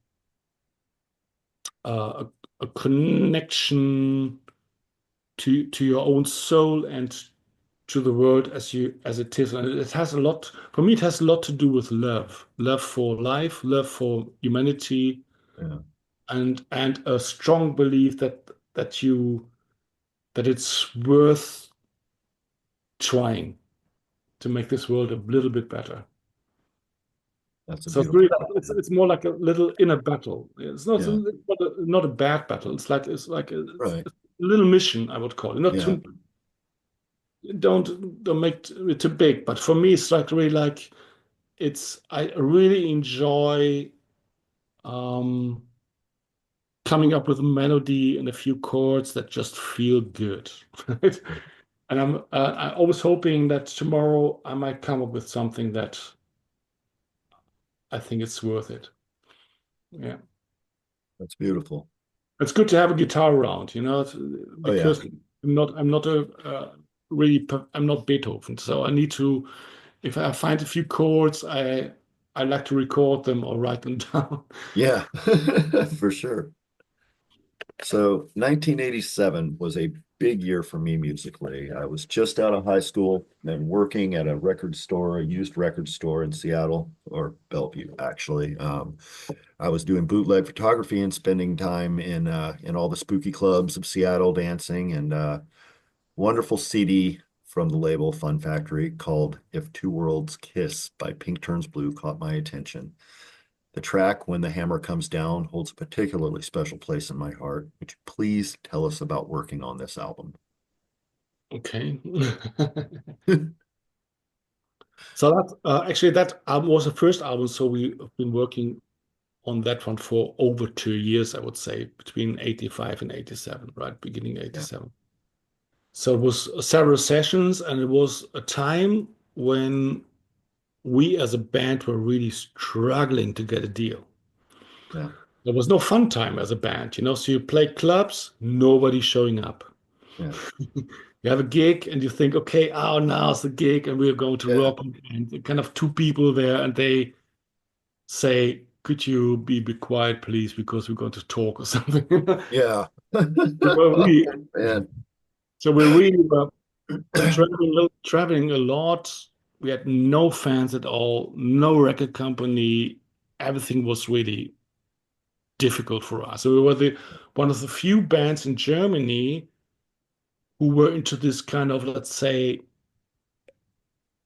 uh, a connection to your own soul and to the world as it is. And it has a lot, for me, it has a lot to do with love for life, love for humanity, Yeah, and a strong belief that you that it's worth trying to make this world a little bit better. that's a So it's really beautiful like, thing. it's more like a little inner battle. Yeah, Not a bad battle. It's like it's right. a little mission, I would call it. Not Yeah, too don't make it too big, but for me, it's like really like I really enjoy um, coming up with a melody and a few chords that just feel good. Right? And I'm always hoping that tomorrow I might come up with something that I think it's worth it. Yeah. that's beautiful. It's good to have a guitar around, Oh yeah, because I'm not Beethoven, so I need to. If I find a few chords, I like to record them or write them down. yeah, for sure. So 1987 was a big year for me musically. I was just out of high school and working at a record store, a used record store in Seattle or Bellevue, actually. I was doing bootleg photography and spending time in all the spooky clubs of Seattle dancing and wonderful CD from the label Fun Factory called If Two Worlds Kiss by Pink Turns Blue caught my attention. The track When the Hammer Comes Down holds a particularly special place in my heart. Would you please tell us about working on this album? Okay. So that album was the first album, so we have been working on that one for over 2 years, I would say, between 85 and 87, right? Beginning Yeah, 87. So it was several sessions, and it was a time when we as a band were really struggling to get a deal. yeah, There was no fun time as a band, so you play clubs, nobody showing up. yeah, You have a gig and you think, okay, oh, now's the gig, and we're going to yeah, rock. And kind of two people there, and they say, could you be quiet, please, because we're going to talk or something. yeah. So we, Oh, man. so we really were traveling a lot. We had no fans at all, no record company. Everything was really difficult for us. So we were the one of the few bands in Germany who were into this kind of, let's say,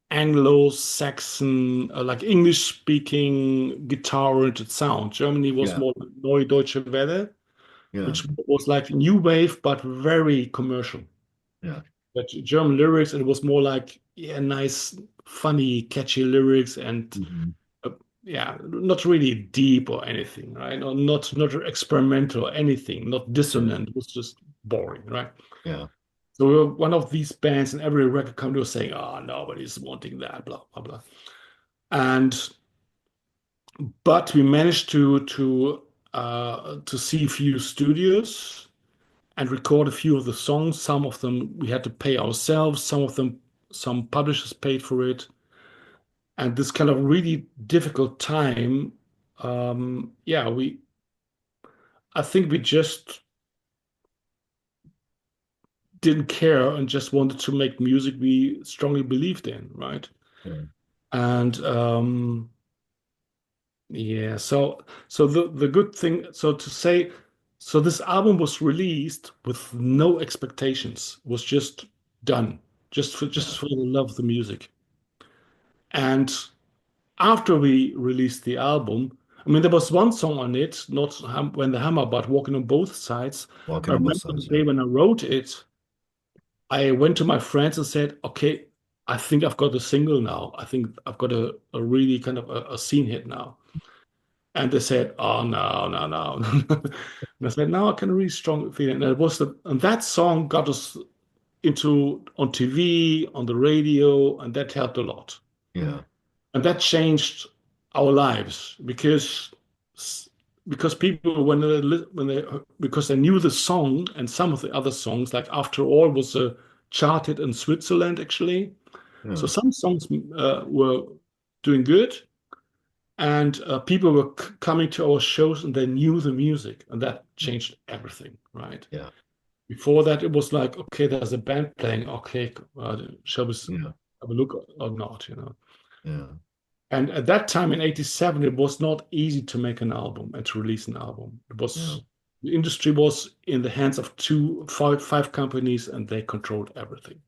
Anglo-Saxon, like English-speaking guitar-oriented sound. Germany was Yeah, more Neue Deutsche Welle, yeah, which was like new wave, but very commercial. yeah, But German lyrics, and it was more like, yeah, nice, funny, catchy lyrics, and mhm, uh, yeah, not really deep or anything, right? Or not experimental or anything, not yeah, dissonant. It was just boring, right? yeah, So we were one of these bands, and every record company was saying, "Oh, nobody's wanting that," blah blah blah. And but we managed to see a few studios and record a few of the songs. Some of them we had to pay ourselves. Some of them, some publishers paid for it. And this kind of really difficult time, yeah, I think we just didn't care and just wanted to make music we strongly believed in, right? yeah, And Yeah. So the good thing, so to say, so this album was released with no expectations, was just done, just Yeah. for the love of the music. And after we released the album, I mean, there was one song on it, not When the Hammer, but Walking on Both Sides. I Walking on both remember the sides. Yeah. day when I wrote it, I went to my friends and said, okay, I think I've got a single now. I think I've got a really kind of a scene hit now. And they said, oh, no, no, no. And I said, no, I can really strong feel it. And and that song got us into on TV, on the radio, and that helped a lot. Yeah. And that changed our lives because people when they because they knew the song and some of the other songs, like After All was charted in Switzerland actually. So Yeah. some songs were doing good, and people were coming to our shows and they knew the music, and that changed everything, right? Yeah. Before that, it was like, okay, there's a band playing. Okay, shall we Yeah. have a look or not? Yeah. And at that time in '87, it was not easy to make an album and to release an album. Yeah. The industry was in the hands of five companies, and they controlled everything.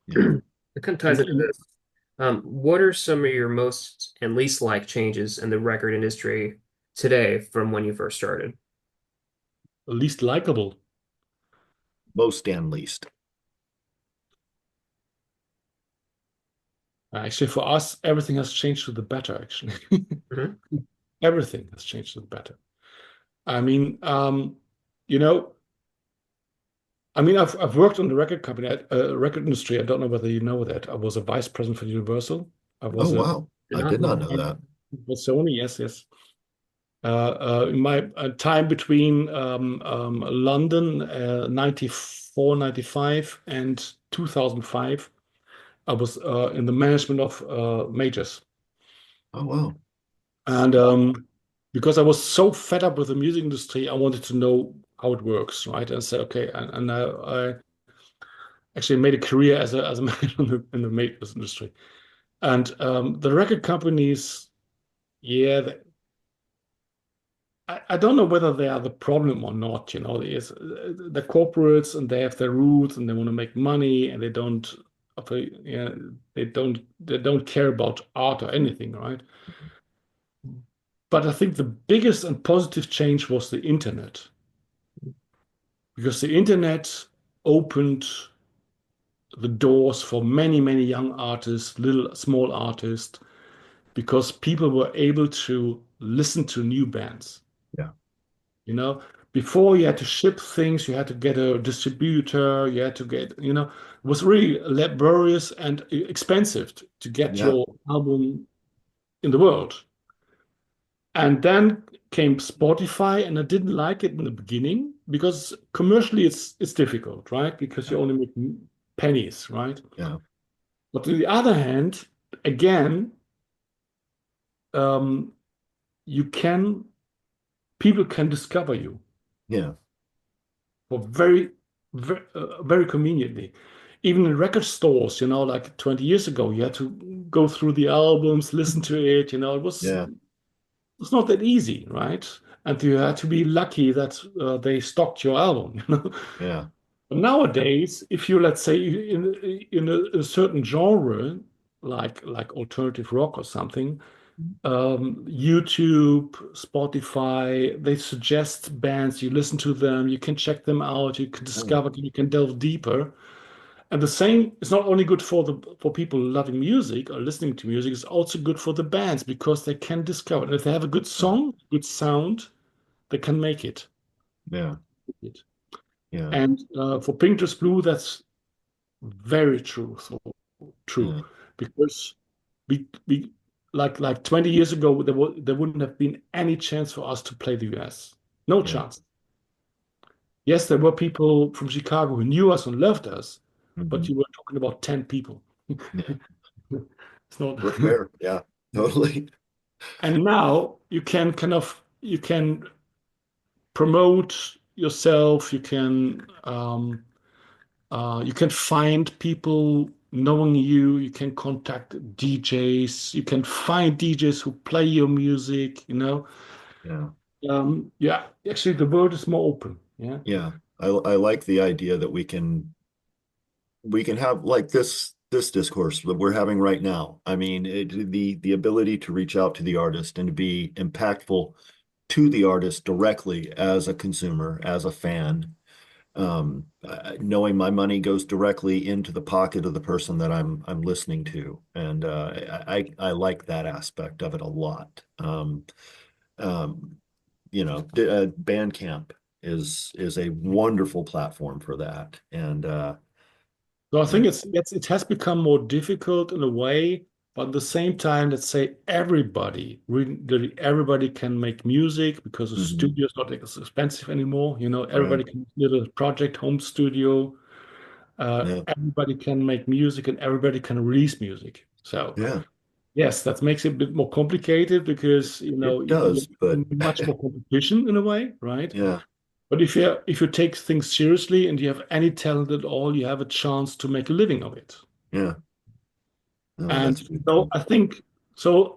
Yeah. It kind of ties And, into and this. What are some of your most and least liked changes in the record industry today from when you first started? least likable. Most and least. Actually, for us, everything has changed to the better, actually. Mhm. Everything has changed to the better. I mean, you know, I've worked on the record company, record industry. I don't know whether you know that. I was a vice president for Universal. I Oh, was a wow. Did I not did know not that. know that. for Sony. Yes, yes. In my time between London, 94, 95, and 2005, I was in the management of majors. Oh, wow. And because I was so fed up with the music industry, I wanted to know how it works, right? And I said, okay, and I actually made a career as a man in the makers industry. And the record companies, yeah, I don't know whether they are the problem or not. The corporates and they have their roots and they want to make money and yeah, they don't care about art or anything, right? But I think the biggest and positive change was the internet because the internet opened the doors for many, many young artists, little small artists, because people were able to listen to new bands. Yeah. You know, before you had to ship things, you had to get a distributor, you had to get, it was really laborious and expensive to get Yeah. your album in the world. And then came Spotify, and I didn't like it in the beginning because commercially it's difficult, right? Because Yeah. you only make pennies, right? Yeah. But on the other hand, again, um, you can people can discover you Yeah. for very conveniently. Even in record stores, like 20 years ago, you had to go through the albums, listen to it. Yeah. It's not that easy, right? And you had to be lucky that they stocked your album. Yeah. Nowadays, if you let's say in a certain genre, like alternative rock or something, YouTube, Spotify, they suggest bands, you listen to them, you can check them out, you can Yeah. discover, you can delve deeper. And the same is not only good for people loving music or listening to music, it's also good for the bands because they can discover. And if they have a good Yeah. song, good sound, they can make it. Yeah. Yeah. And for Painter's Blue, that's very true. So true, Yeah. because we like 20 years ago, there wouldn't have been any chance for us to play the US. No Yeah. chance. Yes, there were people from Chicago who knew us and loved us, but Mhm. you were talking about 10 people. Yeah. It's not. We're fair. Yeah. Totally. And now you can promote yourself. You can find people knowing you, you can contact DJs, you can find DJs who play your music, you know. Yeah. Yeah, actually the world is more open. Yeah. Yeah. I like the idea that we can have like this discourse that we're having right now. I mean, the ability to reach out to the artist and to be impactful to the artist directly as a consumer, as a fan, knowing my money goes directly into the pocket of the person that I'm listening to, and I like that aspect of it a lot. Um, Bandcamp is a wonderful platform for that, and So I think and it has become more difficult in a way, but at the same time, let's say everybody, really everybody can make music because the mhm, studio is not as expensive anymore. You know, right, everybody can little project home studio. yeah, Everybody can make music and everybody can release music. So yeah, yes, that makes it a bit more complicated because you know it does, but much more competition in a way, right? yeah, But if you take things seriously and you have any talent at all, you have a chance to make a living of it. yeah, no, And that's so beautiful. I think so.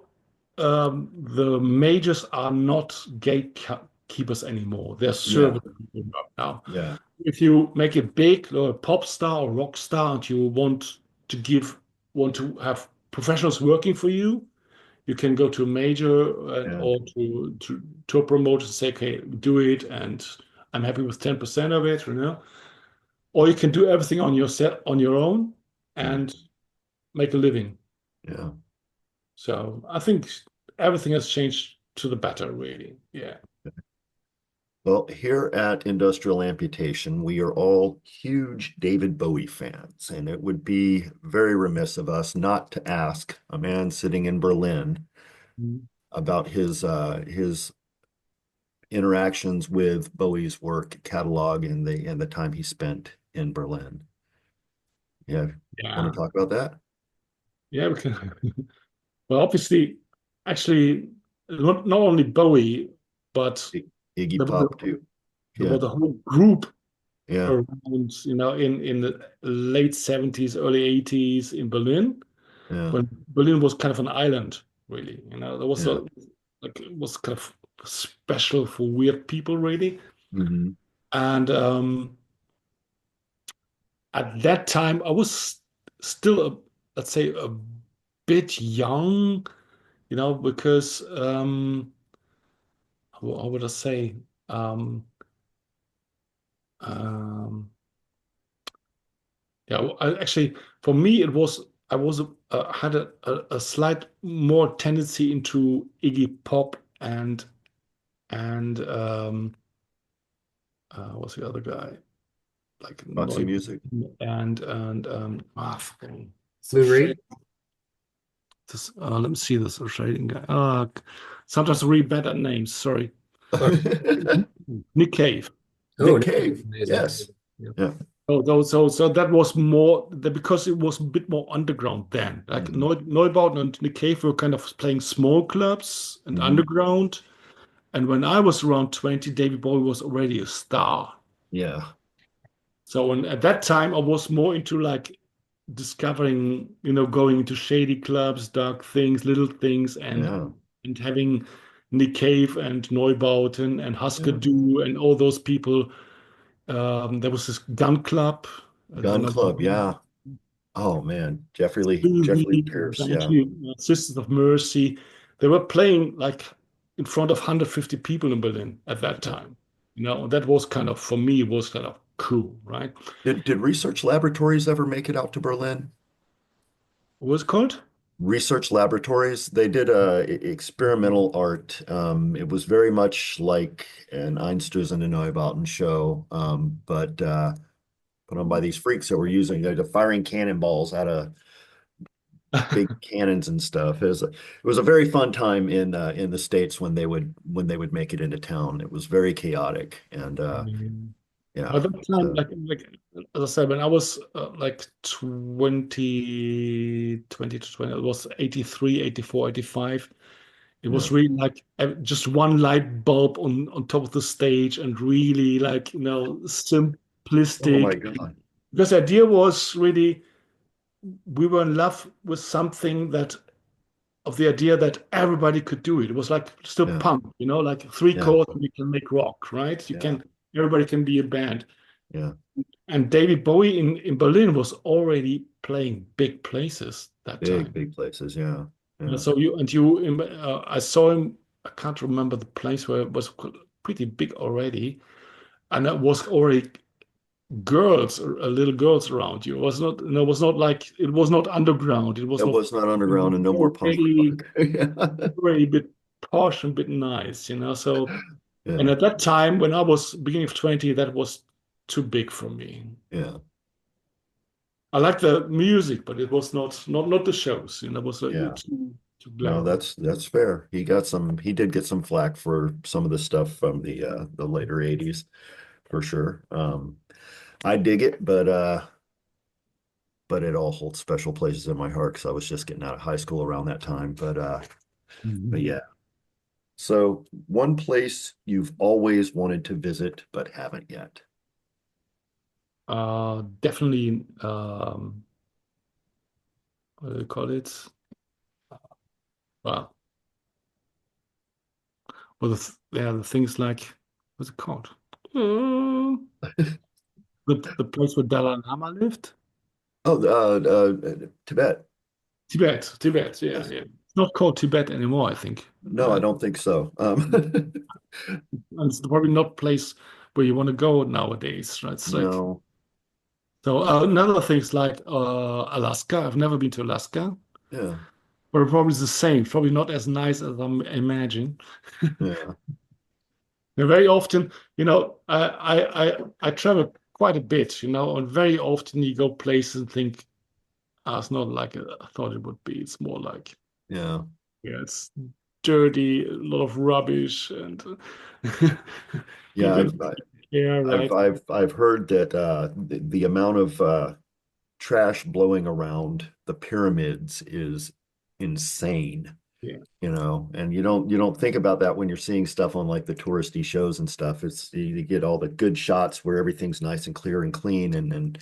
The majors are not gatekeepers anymore. They're Yeah, service people now. yeah, If you make it big, or a pop star or rock star, and you to give want to have professionals working for you, you can go to a major yeah, or to a promoter and say, okay, do it, and I'm happy with 10% of it, you know. Or you can do everything on your set on your own mm, and make a living. yeah. So I think everything has changed to the better, really. Yeah. Well, here at Industrial Amputation, we are all huge David Bowie fans, and it would be very remiss of us not to ask a man sitting in Berlin Mhm. about his interactions with Bowie's work catalog and the time he spent in Berlin. Yeah, want Yeah. to talk about that? Yeah, we can. Well, obviously, actually, not only Bowie, but Iggy there was Pop too. there Yeah, was a whole group yeah, around, you know, in the late 70s, early 80s in Berlin, yeah, when Berlin was kind of an island, really. You know, there was yeah. a like it was kind of special for weird people, really. Hmm. And at that time, I was still, let's say, a bit young, you know, because how would I say? Um, um, yeah, actually, for me, it was I was had a slight more tendency into Iggy Pop and what's the other guy? Like Roxy Noise Music. and Lou Reed? this, let me see this shading guy. Sometimes I read bad at names. Sorry. Oh, Nick Cave. oh, Nick Nick Cave is Cave. amazing. Yes. Yeah. Yeah. So that was more because it was a bit more underground then. Like Hmm. Neubauten and Nick Cave were kind of playing small clubs and Hmm. underground. And when I was around 20, David Bowie was already a star. Yeah. So at that time, I was more into like discovering, you know, going into shady clubs, dark things, little things, Yeah. and having Nick Cave and Neubauten and Husker Yeah. Du and all those people. There was this gun club. I don't Gun know. Club. Yeah. Oh man. Jeffrey Lee Levi, Pierce. Yeah. Banshee, Sisters of Mercy. They were playing like in front of 150 people in Berlin at that Yeah. time. You know, that was kind of for me was kind of cool, right? Did Research Laboratories ever make it out to Berlin? What was it called? Research Laboratories, they did experimental art. It was very much like an Einstürzende Neubauten show, but put on by these freaks that were using they're firing cannonballs out of big cannons and stuff. It was a very fun time in the States when they would make it into town. It was very chaotic and By yeah. that time, So like as I said, when I was like 20 to 20, it was 83, 84, 85. It yeah. was really like just one light bulb on top of the stage and really like, you know, Oh my simplistic. God. Because the idea was really, we were in love with something that of the idea that everybody could do it. It was like still Yeah. punk, like three Yeah. chords and you can make rock, right? Yeah. Everybody can be a band. Yeah. And David Bowie in Berlin was already playing big places that Big, time. big places. Yeah. Yeah. So I saw him. I can't remember the place where it was pretty big already, and it was already little girls around you. It was not, no, it was not like it was not underground. It was It not was not underground and no more punk already rock. Yeah. already a bit posh and a bit nice. So, and Yeah. at that time, when I was beginning of 20, that was too big for me. Yeah. I liked the music, but it was not the shows. It was like Yeah. too No, glamorous. that's fair. He did get some flack for some of the stuff from the later 80s for sure. I dig it, but it all holds special places in my heart because I was just getting out of high school around that time. But Mhm. yeah. So one place you've always wanted to visit but haven't yet. Definitely, what do you call it? Well, the things like what's it called? Uh, the place where Dalai Lama lived? Oh, Tibet. Tibet. Yeah, Yes. yeah. It's not called Tibet anymore, I think. No, I don't think so. And it's probably not place where you want to go nowadays, right? It's like No. so. Another things like Alaska. I've never been to Alaska, Yeah. but probably the same. Probably not as nice as I imagine. Yeah. And very often, I travel quite a bit, and very often you go places and think, it's not like I thought it would be. It's more like, Yeah. yeah, it's dirty, a lot of rubbish, and Yeah. people care, right? I've heard that the amount of trash blowing around the pyramids is insane, Yeah, and you don't think about that when you're seeing stuff on like the touristy shows and stuff. It's you get all the good shots where everything's nice and clear and clean, and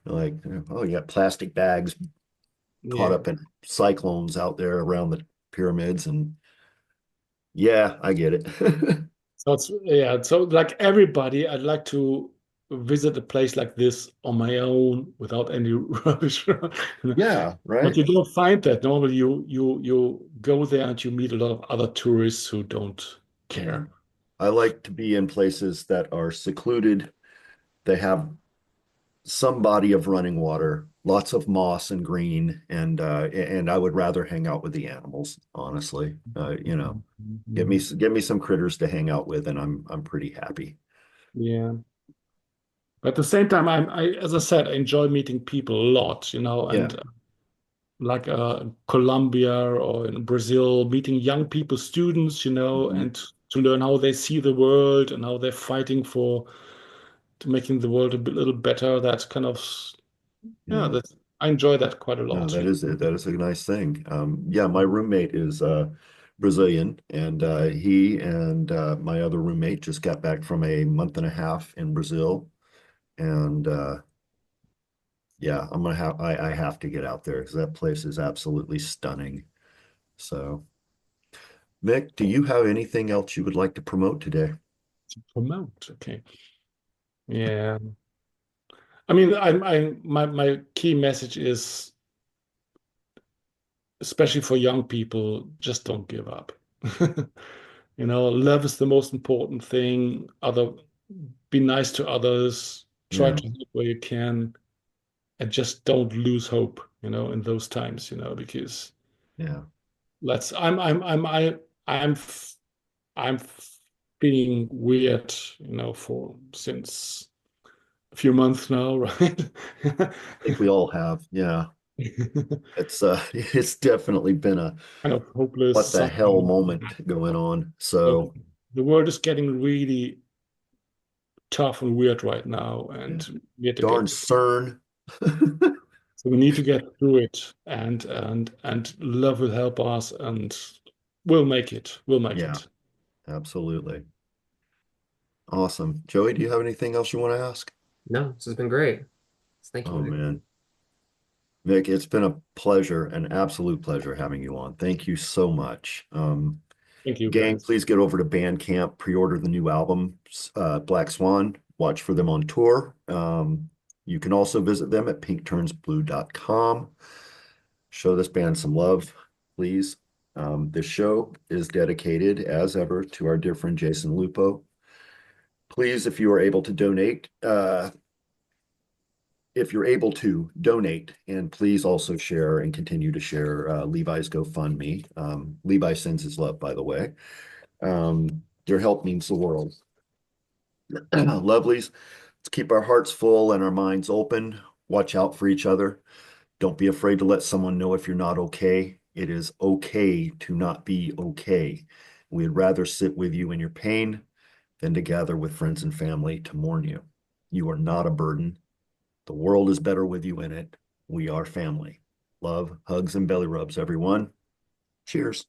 like, oh, you got plastic bags caught yeah. up in cyclones out there around the pyramids, and yeah, I get it. So it's yeah. So like everybody, I'd like to visit a place like this on my own without any rubbish. Yeah, But right. you don't find that. Normally, you go there and you meet a lot of other tourists who don't Yeah. care. I like to be in places that are secluded. They have some body of running water, lots of moss and green, and I would rather hang out with the animals, honestly. Give me some critters to hang out with, and I'm pretty happy. Yeah. But at the same time, as I said, I enjoy meeting people a lot, Yeah. and like Colombia or in Brazil, meeting young people, students, Mhm. and to learn how they see the world and how they're fighting for to making the world little better. That's kind of, yeah, Yeah. I enjoy that quite a No, lot. that is it. That is a nice thing. Yeah, my roommate is Brazilian, and he and my other roommate just got back from a month and a half in Brazil, and yeah, I have to get out there because that place is absolutely stunning. So, Mick, do you have anything else you would like to promote today? Promote, okay. Yeah. I mean, my key message is, especially for young people, just don't give up. Love is the most important thing. Be nice to others, try Yeah, to help where you can, and just don't lose hope, in those times, because yeah. let's I'm f- I'm feeling weird, for since a few months now, right? I think we all have. Yeah, it's it's definitely been a Kind of hopeless, what the hell suffering. moment going on. So So, the world is getting really tough and weird right now, yeah, and we have to darn get CERN. so we need to get through it, and love will help us, and we'll make it. We'll make Yeah, it. absolutely. Awesome. Joey, do you have anything else you want to ask? No, this has been great. Thank Oh you. man. Mick, it's been a pleasure, an absolute pleasure having you on. Thank you so much. Thank you, Gang, guys. please get over to Bandcamp, pre-order the new album, Black Swan. Watch for them on tour. You can also visit them at pinkturnsblue.com. Show this band some love, please. This show is dedicated, as ever, to our dear friend Jason Lupo. Please, if you are able to donate, and please also share and continue to share Levi's GoFundMe. Levi sends his love, by the way. Your help means the world. Lovelies, let's keep our hearts full and our minds open. Watch out for each other. Don't be afraid to let someone know if you're not okay. It is okay to not be okay. We'd rather sit with you in your pain than to gather with friends and family to mourn you. You are not a burden. The world is better with you in it. We are family. Love, hugs, and belly rubs, everyone. Cheers.